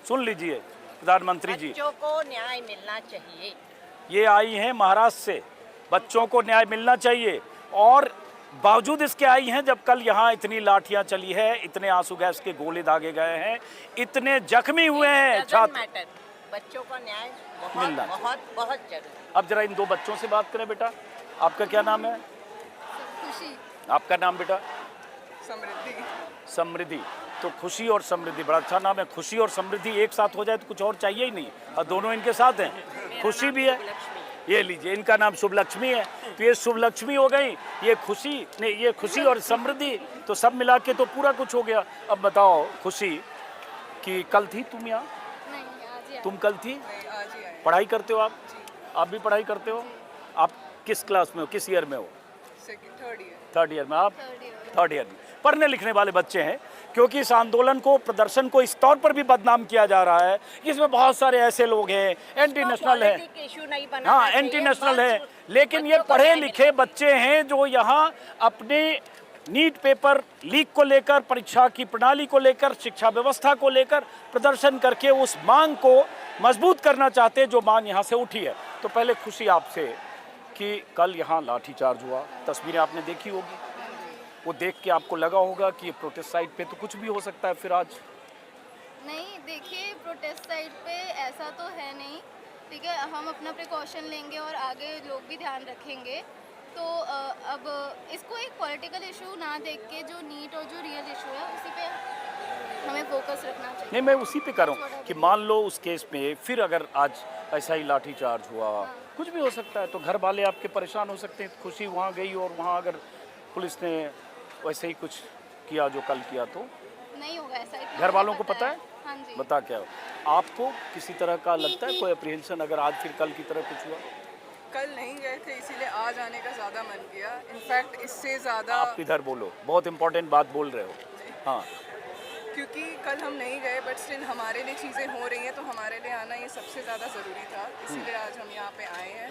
सुन लीजिए प्रधानमंत्री जी, बच्चों को न्याय मिलना चाहिए। ये आई हैं महाराष्ट्र से, बच्चों को न्याय मिलना चाहिए, और बावजूद इसके आई हैं जब कल यहाँ इतनी लाठियाँ चली है, इतने आंसू गैस के गोले दागे गए हैं, इतने जख्मी हुए हैं छात्र। बच्चों को न्याय मिलना बहुत बहुत बहुत जरूरी। अब जरा इन 2 बच्चों से बात करें। बेटा, आपका क्या नाम है? खुशी। आपका नाम बेटा? समृद्धि। समृद्धि। तो खुशी और समृद्धि बड़ा अच्छा नाम है। खुशी और समृद्धि एक साथ हो जाए तो कुछ और चाहिए ही नहीं, और दोनों इनके साथ हैं। खुशी भी है, ये लीजिए, इनका नाम शुभ लक्ष्मी है, तो ये शुभ लक्ष्मी हो गई, ये खुशी नहीं, ये खुशी और समृद्धि, तो सब मिला के तो पूरा कुछ हो गया। अब बताओ खुशी कि कल थी तुम यहाँ? तुम कल थी? पढ़ाई करते हो आप भी पढ़ाई करते हो? आप किस क्लास में हो, किस ईयर में हो? थर्ड ईयर में। आप थर्ड ईयर में पढ़ने लिखने वाले बच्चे हैं, क्योंकि इस आंदोलन को, प्रदर्शन को इस तौर पर भी बदनाम किया जा रहा है, इसमें बहुत सारे ऐसे लोग हैं, एंटी नेशनल है, हाँ एंटी नेशनल है, लेकिन ये पढ़े लिखे बच्चे हैं जो यहाँ अपने नीट पेपर लीक को लेकर, परीक्षा की प्रणाली को लेकर, शिक्षा व्यवस्था को लेकर प्रदर्शन करके उस मांग को मजबूत करना चाहते हैं जो मांग यहाँ से उठी है। तो पहले खुशी आपसे कि कल यहाँ लाठीचार्ज हुआ, तस्वीरें आपने देखी होगी, वो देख के आपको लगा होगा कि ये प्रोटेस्ट साइट पे तो कुछ भी हो सकता है फिर आज? नहीं, देखिए प्रोटेस्ट साइट पे ऐसा तो है नहीं, ठीक है, हम अपना प्रिकॉशन लेंगे और आगे लोग भी ध्यान रखेंगे। तो अब इसको एक पॉलिटिकल इशू ना देख के जो नीट और जो रियल इशू है उसी पे हमें फोकस रखना चाहिए। नहीं, मैं उसी पे कर रहा हूँ कि मान लो उस केस में फिर अगर आज ऐसा ही लाठीचार्ज हुआ, कुछ भी हो सकता है, तो घर वाले आपके परेशान हो सकते हैं। खुशी वहाँ गई और वहाँ अगर पुलिस ने वैसे ही कुछ किया जो कल किया तो नहीं होगा ऐसा। घर वालों को पता है? हाँ जी। बता क्या आपको किसी तरह का लगता है कोई अप्रीहेंशन अगर आज फिर कल की तरह कुछ हुआ? कल नहीं गए थे इसीलिए आज आने का ज़्यादा मन किया, इनफैक्ट इससे ज़्यादा। आप इधर बोलो, बहुत इंपॉर्टेंट बात बोल रहे हो। हाँ, क्योंकि कल हम नहीं गए बट स्टिल हमारे लिए चीज़ें हो रही हैं, तो हमारे लिए आना ये सबसे ज़्यादा ज़रूरी था, इसीलिए आज हम यहाँ पे आए हैं।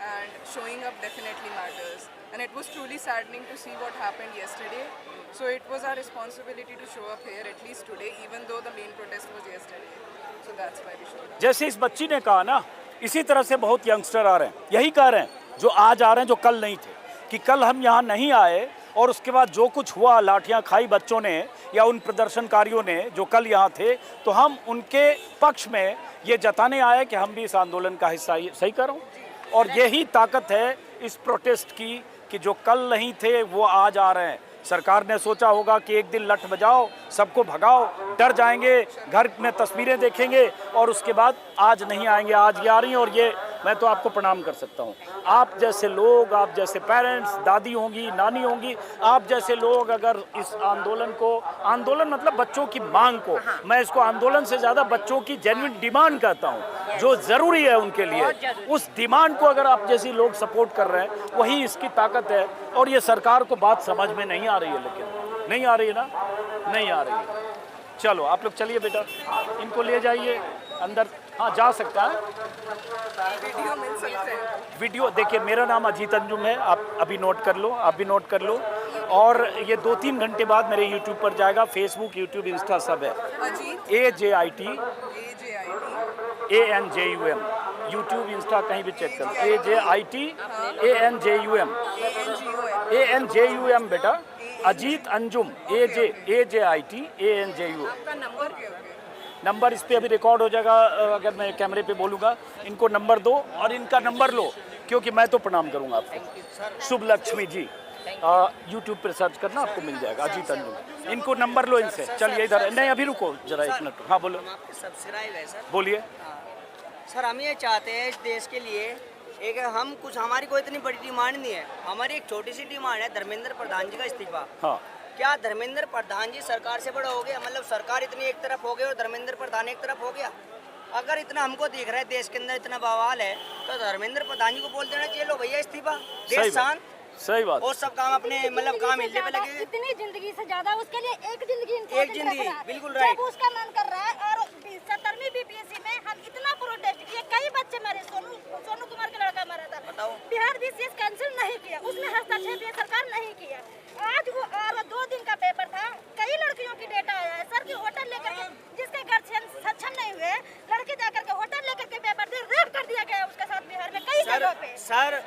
And showing up definitely matters, and it was truly saddening to see what happened yesterday, so it was our responsibility to show up here at least today, even though the main protest was yesterday, so that's why we showed up. जैसे इस बच्ची ने कहा ना, इसी तरह से बहुत यंगस्टर आ रहे हैं, यही कह रहे हैं जो आज आ रहे हैं, जो कल नहीं थे, कि कल हम यहाँ नहीं आए और उसके बाद जो कुछ हुआ, लाठियाँ खाई बच्चों ने या उन प्रदर्शनकारियों ने जो कल यहाँ थे, तो हम उनके पक्ष में ये जताने आए कि हम भी इस आंदोलन का हिस्सा। सही कर रहा हूँ? और यही ताकत है इस प्रोटेस्ट की कि जो कल नहीं थे वो आज आ रहे हैं। सरकार ने सोचा होगा कि एक दिन लठ बजाओ, सबको भगाओ, डर जाएंगे, घर में तस्वीरें देखेंगे और उसके बाद आज नहीं आएंगे। आज ये आ रही हैं और ये मैं तो आपको प्रणाम कर सकता हूँ। आप जैसे लोग, आप जैसे पेरेंट्स, दादी होंगी, नानी होंगी, आप जैसे लोग अगर इस आंदोलन को, आंदोलन मतलब बच्चों की मांग को, मैं इसको आंदोलन से ज़्यादा बच्चों की जेन्युइन डिमांड कहता हूँ, जो ज़रूरी है उनके लिए, उस डिमांड को अगर आप जैसे लोग सपोर्ट कर रहे हैं, वही इसकी ताकत है। और ये सरकार को बात समझ में नहीं आ रही है, लेकिन नहीं आ रही है ना, नहीं आ रही है। चलो आप लोग चलिए बेटा, इनको ले जाइए अंदर। हाँ, जा सकता है। वीडियो मिल सकते हैं? वीडियो देखिए, मेरा नाम अजीत अंजुम है, आप अभी नोट कर लो, आप भी नोट कर लो। और ये 2-3 घंटे बाद मेरे यूट्यूब पर जाएगा, फेसबुक, यूट्यूब, इंस्टा सब है। AJIT ANJUM, यूट्यूब, इंस्टा कहीं भी चेक करो। AJIT ANJUM बेटा, अजीत अंजुम, AJIT ANJUM। आपका नंबर क्या होगा? नंबर इस पे अभी रिकॉर्ड हो जाएगा, अगर मैं कैमरे पे बोलूँगा। इनको नंबर दो और इनका नंबर लो, क्योंकि मैं तो प्रणाम करूँगा आपको। शुभ लक्ष्मी जी, यूट्यूब पर सर्च करना, आपको मिल जाएगा। अजीत अंजुम, इनको नंबर लो इनसे। चलिए इधर, नहीं अभी रुको जरा 1 मिनट। हाँ बोलो। सब्सक्राइब है सर। बोलिए सर हम ये चाहते हैं इस देश के लिए एक हम कुछ, हमारी कोई इतनी बड़ी डिमांड नहीं है, हमारी एक छोटी सी डिमांड है धर्मेंद्र प्रधान जी का इस्तीफा। हाँ। क्या धर्मेंद्र प्रधान जी सरकार से बड़ा हो गया? मतलब सरकार इतनी एक तरफ हो गई और धर्मेंद्र प्रधान एक तरफ हो गया। अगर इतना हमको दिख रहा है देश के अंदर इतना बवाल है तो धर्मेंद्र प्रधान जी को बोल देना चाहिए, लो भैया इस्तीफा, देश शांत। सही बात। और सब काम अपने मतलब काम हिलने पे लगे। इतनी जिंदगी से ज्यादा उसके लिए एक जिंदगी बिल्कुल राइट। जब उसका मन कर रहा है। और 70वीं बीपीएससी में हम इतना प्रोटेस्ट किए, कई बच्चे मरे, सोनू कुमार का लड़का मरा था। बताओ। बिहार बीसीएस कैंसिल नहीं किया, उसमें हस्तक्षेप ये सरकार नहीं किया। आज वो और 2 दिन का पेपर था, कई लड़कियों की डेटा आया है सर की होटल लेकर के, जिसके घर सक्षम नहीं हुए लड़के जाकर के होटल लेकर के पेपर दे, रेप कर दिया गया उसके साथ बिहार में कई जगहों पे। सर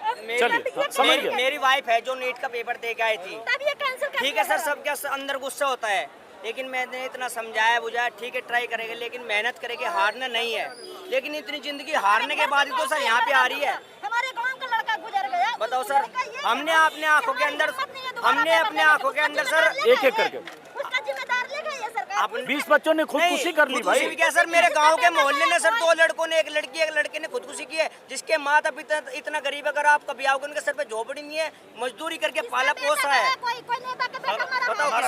मेरी वाइफ है जो नीट का पेपर दे के आई थी, तब ये कैंसिल कर ठीक है सर, सबके अंदर गुस्सा होता है, लेकिन मैंने इतना समझाया बुझाया, ठीक है ट्राई करेंगे, लेकिन मेहनत करेंगे, हारना नहीं है। लेकिन इतनी जिंदगी हारने के बाद ही तो सर यहाँ पे आ रही है। हमारे गांव का लड़का गुजर गया। बताओ सर, हमने अपने आंखों के अंदर सर एक एक करके उसका जिम्मेदार लेगा ये सरकार। 20 बच्चों ने खुदकुशी कर ली भाई। क्या सर, मेरे गांव के मोहल्ले ने सर 2 लड़कों ने, एक लड़की एक लड़के ने खुदकुशी की है, जिसके माता पिता इतना गरीब, अगर आप कभी आओगे उनके सर पे झोपड़ी नहीं है, मजदूरी करके पाला पोस रहा है। बताओ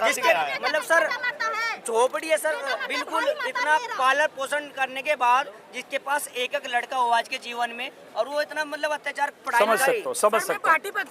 जिसके मतलब सर झोपड़ी है सर, बिल्कुल इतना पालन पोषण करने के बाद जिसके पास एक एक लड़का हो आज के जीवन में, और वो इतना मतलब अत्याचार पढ़ाई समझ सकते हो। पार्टी पर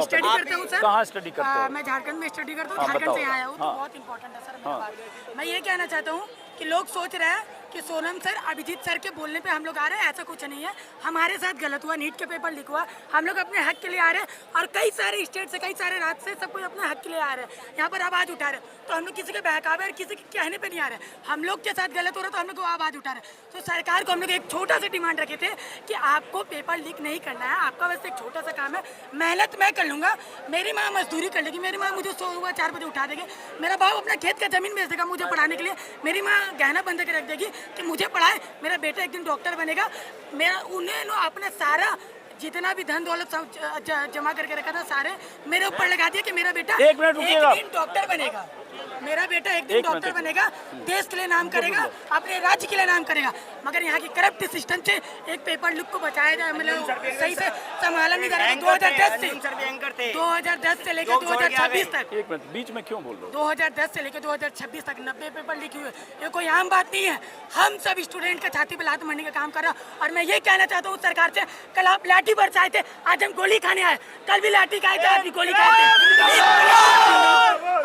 स्टडी करता हूँ सर। कहाँ स्टडी करते हो? मैं झारखंड में स्टडी करता हूँ, झारखंड से आया हूँ, तो बहुत इंपॉर्टेंट है सर मेरे पास। मैं ये कहना चाहता हूँ कि लोग सोच रहे हैं कि सोनम सर, अभिजीत सर के बोलने पे हम लोग आ रहे हैं, ऐसा कुछ नहीं है। हमारे साथ गलत हुआ, नीट के पेपर लीक हुआ, हम लोग अपने हक के लिए आ रहे हैं, और कई सारे स्टेट से, कई सारे राज्य से सब कोई अपने हक के लिए आ रहे हैं, यहाँ पर आवाज़ उठा रहे हैं। तो हम लोग किसी के बहकावे और किसी के कहने पे नहीं आ रहे, हम लोग के साथ गलत हो रहा है तो हम लोग आवाज़ उठा रहे हैं। तो सरकार को हम लोग एक छोटा सा डिमांड रखे थे कि आपको पेपर लीक नहीं करना है, आपका बस एक छोटा सा काम है, मेहनत मैं कर लूँगा, मेरी माँ मजदूरी कर लेगी, मेरी माँ मुझे सुबह 4 बजे उठा देगी, मेरा बाप अपना खेत का ज़मीन बेच देगा मुझे पढ़ाने के लिए, मेरी माँ गहना बंद के रख देगी कि मुझे पढ़ाए, मेरा बेटा एक दिन डॉक्टर बनेगा। मेरा उन्हें अपना सारा जितना भी धन दौलत सब जमा करके रखा था सारे मेरे ऊपर लगा दिया कि मेरा बेटा एक दिन डॉक्टर बनेगा, मेरा बेटा एक दिन डॉक्टर बनेगा, देश के लिए नाम करेगा, अपने राज्य के लिए नाम करेगा। मगर यहाँ की करप्ट सिस्टम से एक पेपर लीक को बचाया जाए, मतलब सही से संभाला नहीं जा रहा है। 2010 से लेकर 2026 तक, एक मिनट बीच में क्यों बोल रहे हो? 2010 से लेकर 2026 तक 90 पेपर लीक हुए, ये कोई आम बात नहीं है। हम सब स्टूडेंट का छाती पे लात मारने का काम कर रहा है। और मैं ये कहना चाहता हूँ सरकार से, कल आप लाठी बरसाए थे, आज हम गोली खाने आए, कल भी लाठी खाए थे, आज भी गोली खाए थे।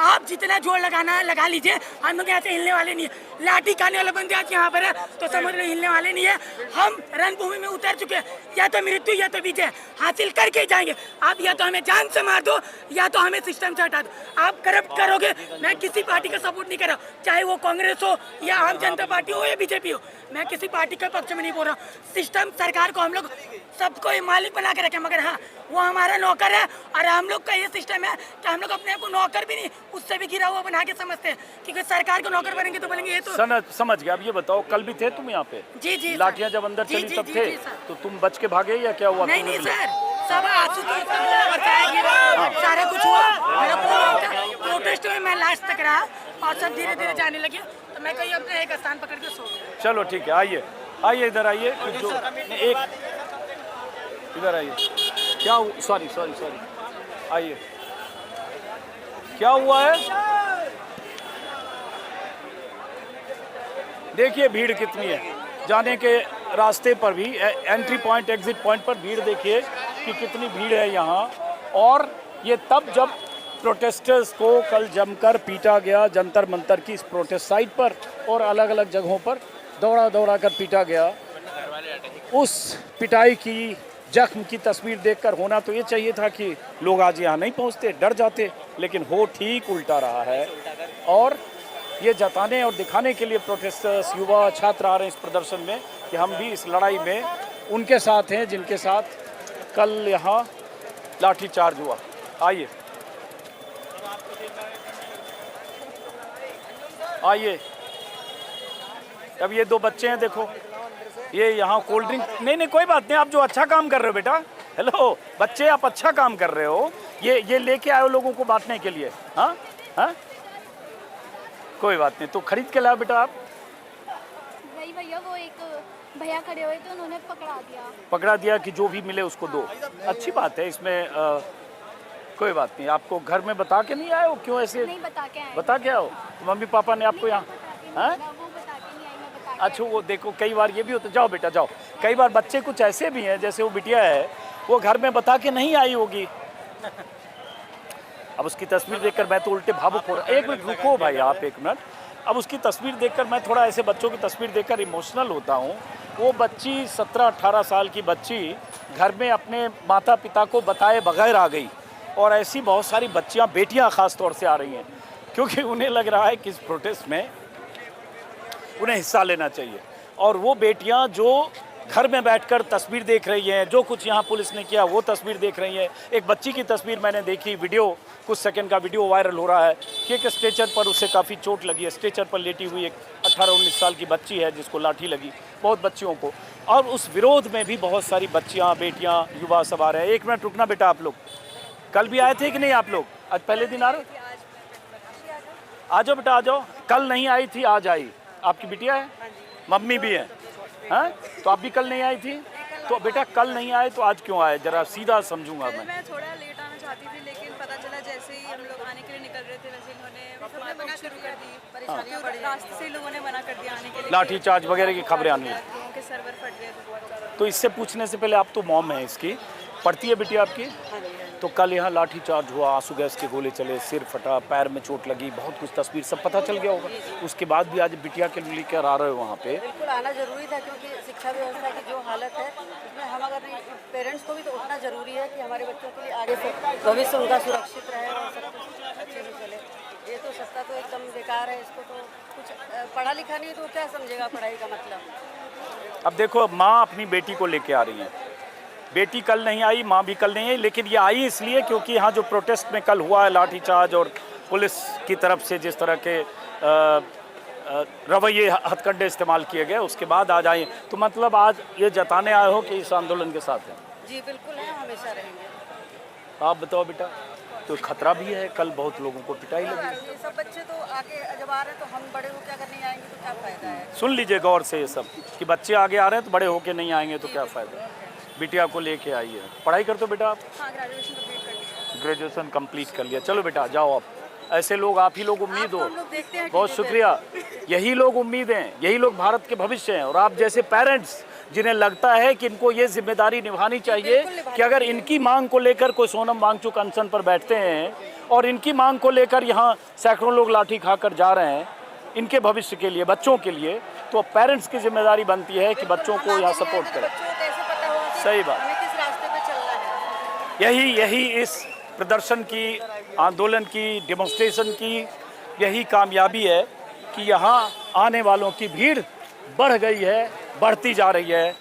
आप जितना जोर लगाना है लगा लीजिए, हम लोग यहाँ से हिलने वाले नहीं है। लाठी खाने वाला बंदे आज यहाँ पर है तो समझ लो हिलने वाले नहीं है। हम रणभूमि में उतर चुके हैं, या तो मृत्यु या तो विजय हासिल करके ही जाएंगे। आप या तो हमें जान से मार दो या तो हमें सिस्टम से हटा दो। आप करप्ट करोगे, मैं किसी पार्टी का सपोर्ट नहीं कर रहा, चाहे वो कांग्रेस हो या आम जनता पार्टी हो या बीजेपी हो, मैं किसी पार्टी के पक्ष में नहीं बोल रहा हूँ। सिस्टम सरकार को हम लोग सबको मालिक बना के रखे, मगर हाँ वो हमारा नौकर है। और हम लोग का ये सिस्टम है कि हम लोग अपने आप को नौकर भी नहीं, उससे भी गिरा हुआ बना के समझते हैं, क्योंकि सरकार को नौकर बनेंगे तो बोलेंगे ये तो समझ गया। अब ये बताओ, कल भी थे तुम यहाँ पे? जी जी। लाठियाँ जब अंदर चली तब थे, तो तुम बच के भागे या क्या हुआ? नहीं सर, सब सारा कुछ हुआ, मेरा प्रोटेस्ट में मैं लास्ट तक रहा और सब धीरे धीरे जाने लगे, तो मैं कहीं अपने एक स्थान पकड़ के सो गया। चलो ठीक है, आइए आइए इधर आइए, जो एक इधर आइए। क्या सॉरी आइए, क्या हुआ है? देखिए भीड़ कितनी है, जाने के रास्ते पर भी, एंट्री पॉइंट एग्जिट पॉइंट पर भीड़ देखिए कि कितनी भीड़ है यहाँ। और ये तब जब प्रोटेस्टर्स को कल जमकर पीटा गया जंतर मंतर की इस प्रोटेस्ट साइट पर और अलग अलग जगहों पर दौड़ा कर पीटा गया। उस पिटाई की जख्म की तस्वीर देखकर होना तो ये चाहिए था कि लोग आज यहाँ नहीं पहुँचते, डर जाते, लेकिन हो ठीक उल्टा रहा है। और ये जताने और दिखाने के लिए प्रोटेस्टर्स, युवा, छात्र आ रहे हैं इस प्रदर्शन में कि हम भी इस लड़ाई में उनके साथ हैं जिनके साथ कल यहाँ लाठीचार्ज हुआ। आइए आइए, अब ये 2 बच्चे हैं, देखो ये यहाँ कोल्ड ड्रिंक, नहीं कोई बात नहीं, आप जो अच्छा काम कर रहे हो बेटा, हेलो बच्चे आप अच्छा काम कर रहे हो, ये लेके आए हो लोगों को बांटने के लिए? हाँ हाँ, कोई बात नहीं, तो खरीद के लाओ बेटा आप। वही भैया, वो एक भैया खड़े हुए थे, उन्होंने पकड़ा दिया कि जो भी मिले उसको दो। अच्छी बात है इसमें, कोई बात नहीं। आपको घर में बता के नहीं आए हो? क्यों ऐसे? नहीं, बता के आओ। तो मम्मी पापा ने आपको यहाँ? अच्छा, वो देखो कई बार ये भी होता। जाओ बेटा जाओ। कई बार बच्चे कुछ ऐसे भी हैं, जैसे वो बिटिया है, वो घर में बता के नहीं आई होगी। अब उसकी तस्वीर देखकर मैं तो उल्टे भावुक हो रहा। एक मिनट रुको भाई, आप एक मिनट। अब उसकी तस्वीर देखकर मैं थोड़ा, ऐसे बच्चों की तस्वीर देखकर इमोशनल होता हूँ। वो बच्ची 17-18 साल की बच्ची घर में अपने माता पिता को बताए बगैर आ गई, और ऐसी बहुत सारी बच्चियाँ, बेटियाँ ख़ास तौर से आ रही हैं, क्योंकि उन्हें लग रहा है कि इस प्रोटेस्ट में उन्हें हिस्सा लेना चाहिए। और वो बेटियाँ जो घर में बैठकर तस्वीर देख रही हैं, जो कुछ यहाँ पुलिस ने किया वो तस्वीर देख रही हैं। एक बच्ची की तस्वीर मैंने देखी, वीडियो, कुछ सेकंड का वीडियो वायरल हो रहा है कि एक स्ट्रेचर पर उसे काफ़ी चोट लगी है। स्ट्रेचर पर लेटी हुई एक 18-19 साल की बच्ची है जिसको लाठी लगी, बहुत बच्चियों को। और उस विरोध में भी बहुत सारी बच्चियाँ, बेटियाँ, युवा सब आ रहे हैं। एक मिनट रुकना बेटा, आप लोग कल भी आए थे कि नहीं? आप लोग आज पहले दिन आ रहे? आ जाओ बेटा, आ जाओ। कल नहीं आई थी, आज आई। आपकी बिटिया है, मम्मी भी है, हाँ? तो आप भी कल नहीं आई थी, तो बेटा कल नहीं आए तो आज क्यों आए? जरा सीधा समझूंगा मैं थोड़ा लेट आना चाहती थी, लेकिन पता चला जैसे ही हम लोग आने के लिए निकल रहे थे वैसे इन्होंने मना शुरू कर दी। परेशानियां बढ़, रास्ते से लोगों ने मना कर दिया आने के लिए। लाठी चार्ज वगैरह की खबरें आने लगी, उनके सर्वर फट गए थे बहुत ज़्यादा। तो इससे पूछने से पहले, आप तो मॉम है इसकी, पढ़ती है बिटिया आपकी? तो कल यहाँ लाठी चार्ज हुआ, आंसू गैस के गोले चले, सिर फटा, पैर में चोट लगी, बहुत कुछ तस्वीर सब पता चल गया होगा। उसके बाद भी आज बिटिया के लिए लेकर आ रहे हो वहाँ पे? बिल्कुल आना जरूरी था, क्योंकि शिक्षा व्यवस्था की जो हालत है उसमें हम अगर पेरेंट्स को भी तो उतना ज़रूरी है कि हमारे बच्चों के लिए आगे से भविष्य उनका सुरक्षित रहे और सब कुछ अच्छे से चले। ये तो सत्ता तो एकदम बेकार है, इसको तो कुछ पढ़ा लिखा नहीं तो क्या समझेगा पढ़ाई का मतलब। अब देखो, माँ अपनी बेटी को लेके आ रही है, बेटी कल नहीं आई, माँ भी कल नहीं आई, लेकिन ये आई इसलिए क्योंकि यहाँ जो प्रोटेस्ट में कल हुआ है लाठीचार्ज और पुलिस की तरफ से जिस तरह के रवैये, हथकंडे इस्तेमाल किए गए, उसके बाद आज आए। तो मतलब आज ये जताने आए हो कि इस आंदोलन के साथ हैं? जी बिल्कुल है, हमेशा रहेंगे। आप बताओ बेटा, तो खतरा भी है, कल बहुत लोगों को पिटाई लगी। ये सब बच्चे तो आगे जब आ रहे हैं तो हम बड़े हो क्या करने आएंगे तो क्या फ़ायदा है? सुन लीजिए गौर से ये सब कि बच्चे आगे आ रहे हैं तो बड़े होके नहीं आएंगे तो क्या फ़ायदा। बिटिया को लेके आई है, पढ़ाई करते हो बेटा आप? हाँ, ग्रेजुएशन कंप्लीट कर लिया। ग्रेजुएशन कंप्लीट कर लिया, चलो बेटा जाओ। आप ऐसे लोग, आप ही लोग उम्मीद हो। बहुत शुक्रिया। यही लोग उम्मीद हैं, यही लोग भारत के भविष्य हैं। और आप जैसे पेरेंट्स जिन्हें लगता है कि इनको ये जिम्मेदारी निभानी चाहिए कि अगर इनकी मांग को लेकर कोई सोनम वांगचुक अनशन पर बैठते हैं और इनकी मांग को लेकर यहाँ सैकड़ों लोग लाठी खाकर जा रहे हैं इनके भविष्य के लिए, बच्चों के लिए, तो पेरेंट्स की जिम्मेदारी बनती है कि बच्चों को यहाँ सपोर्ट करें। सही बात, यही इस प्रदर्शन की, आंदोलन की, डेमोन्स्ट्रेशन की यही कामयाबी है कि यहाँ आने वालों की भीड़ बढ़ गई है, बढ़ती जा रही है।